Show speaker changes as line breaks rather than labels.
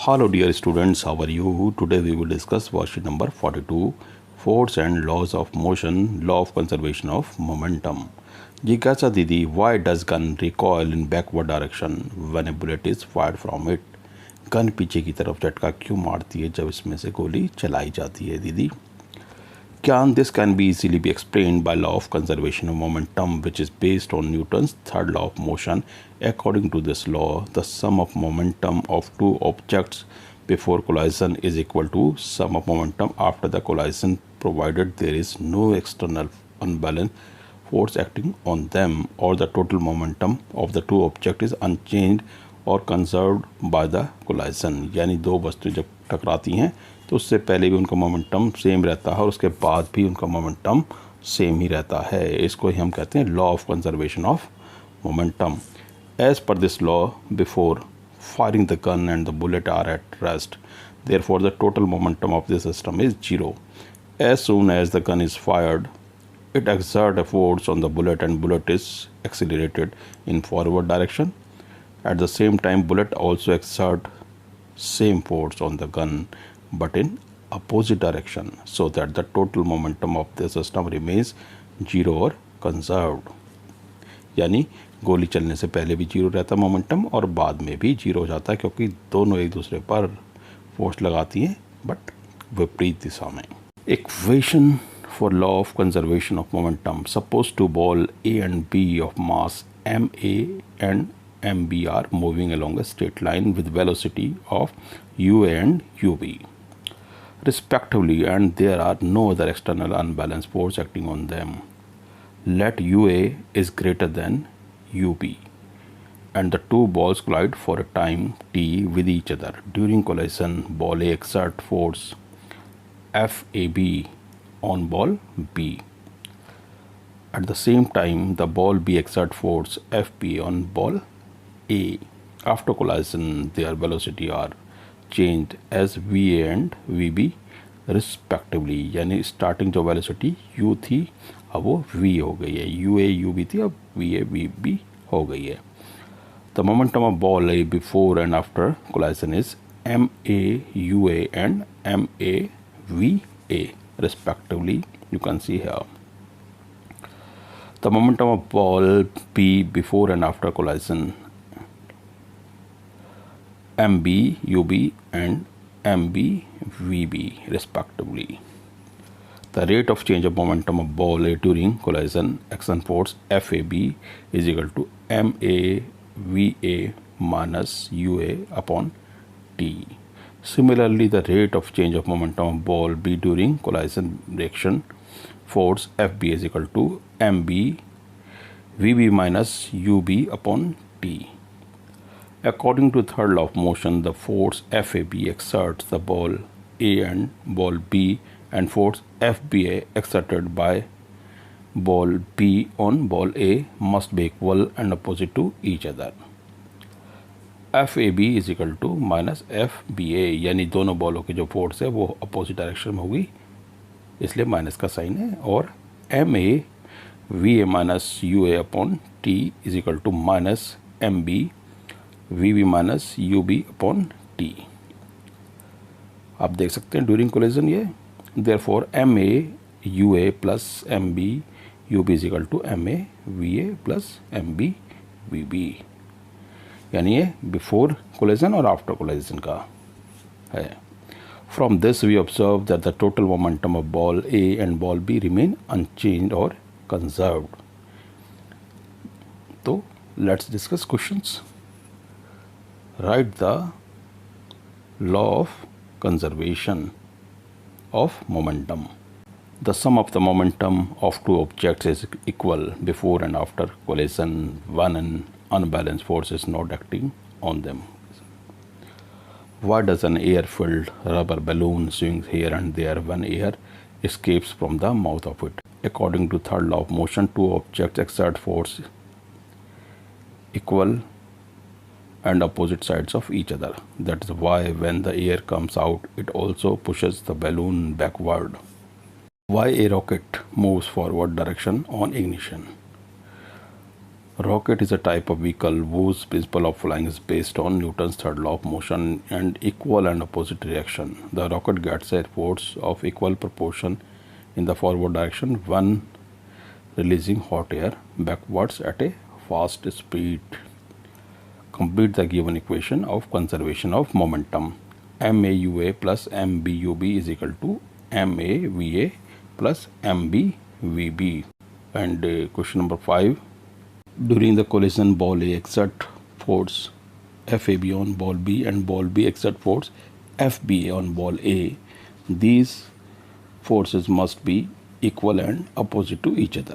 Hello dear students, how are you? Today we will discuss worksheet number 42, Force and Laws of Motion, Law of Conservation of Momentum. Jikasa Didi, why does gun recoil in backward direction when a bullet is fired from it? Gun पीछे की तरफ झटका क्यों मारती है जब इसमें से गोली चलाई जाती है दीदी? This can be easily be explained by law of conservation of momentum, which is based on Newton's third law of motion. According to this law, the sum of momentum of two objects before collision is equal to sum of momentum after the collision, provided there is no external unbalanced force acting on them, or the total momentum of the two objects is unchanged और conserved by the collision. यानी दो वस्तुएं जब टकराती हैं तो उससे पहले भी उनका मोमेंटम सेम रहता है और उसके बाद भी उनका मोमेंटम सेम ही रहता है. इसको ही हम कहते हैं law of conservation of momentum. As per this law, before firing the gun and the bullet are at rest. Therefore, the total momentum of the system is zero. As soon as the gun is fired, it exerts a force on the bullet and bullet is accelerated in forward direction. At the same time, bullet also exert same force on the gun but in opposite direction, so that the total momentum of the system remains zero or conserved. यानी गोली चलने से पहले भी zero रहता momentum और बाद में भी जीरो हो जाता है, क्योंकि दोनों एक दूसरे पर फोर्स लगाती हैं बट विपरीत दिशा में. Equation for law of conservation of momentum. Suppose two ball A and B of mass ma and mb are moving along a straight line with velocity of ua and ub respectively, and there are no other external unbalanced force acting on them. Let ua is greater than ub and the two balls collide for a time t with each other. During collision, ball A exert force FAB on ball B. At the same time, the ball B exert force FB on ball A. After collision, their velocity are changed as VA and VB respectively. यानी starting जो velocity U थी अब वो V हो गई है, UA UB थी अब VA VB हो गई है. The momentum of ball A before and after collision is MA UA and MA VA respectively. You can see here. The momentum of ball B before and after collision MB UB and MB VB respectively. The rate of change of momentum of ball A during collision action force FAB is equal to MA VA minus UA upon T. Similarly, the rate of change of momentum of ball B during collision reaction force FB is equal to MB VB minus UB upon T. According to third law of motion, the force FAB exerts the ball A and ball B, and force FBA exerted by ball B on ball A must be equal and opposite to each other. FAB is equal to minus FBA, यानी दोनों बॉलों की जो force है वो opposite direction में होगी, इसलिए माइनस का साइन है. और MA VA minus UA upon T is equal to minus MB VB minus UB upon T. आप देख सकते हैं ड्यूरिंग कोलिजन ये. Therefore MA UA plus MB UB is equal to MA VA plus MB VB, यानी ये before collision और after collision का है. From this we observe that the total momentum of ball A and ball B remain unchanged और conserved. तो let's discuss questions. Write the law of conservation of momentum. The sum of the momentum of two objects is equal before and after collision when an unbalanced force is not acting on them. Why does an air-filled rubber balloon swing here and there when air escapes from the mouth of it? According to third law of motion, two objects exert force equal and opposite sides of each other. That is why when the air comes out, it also pushes the balloon backward. Why a rocket moves forward direction on ignition? Rocket is a type of vehicle whose principle of flying is based on Newton's third law of motion and equal and opposite reaction. The rocket gets a force of equal proportion in the forward direction when releasing hot air backwards at a fast speed. Complete the given equation of conservation of momentum. MAUA plus MBUB is equal to MAVA plus MBVB. And question number 5. During the collision, ball A exert force FAB on ball B and ball B exert force FBA on ball A. These forces must be equal and opposite to each other.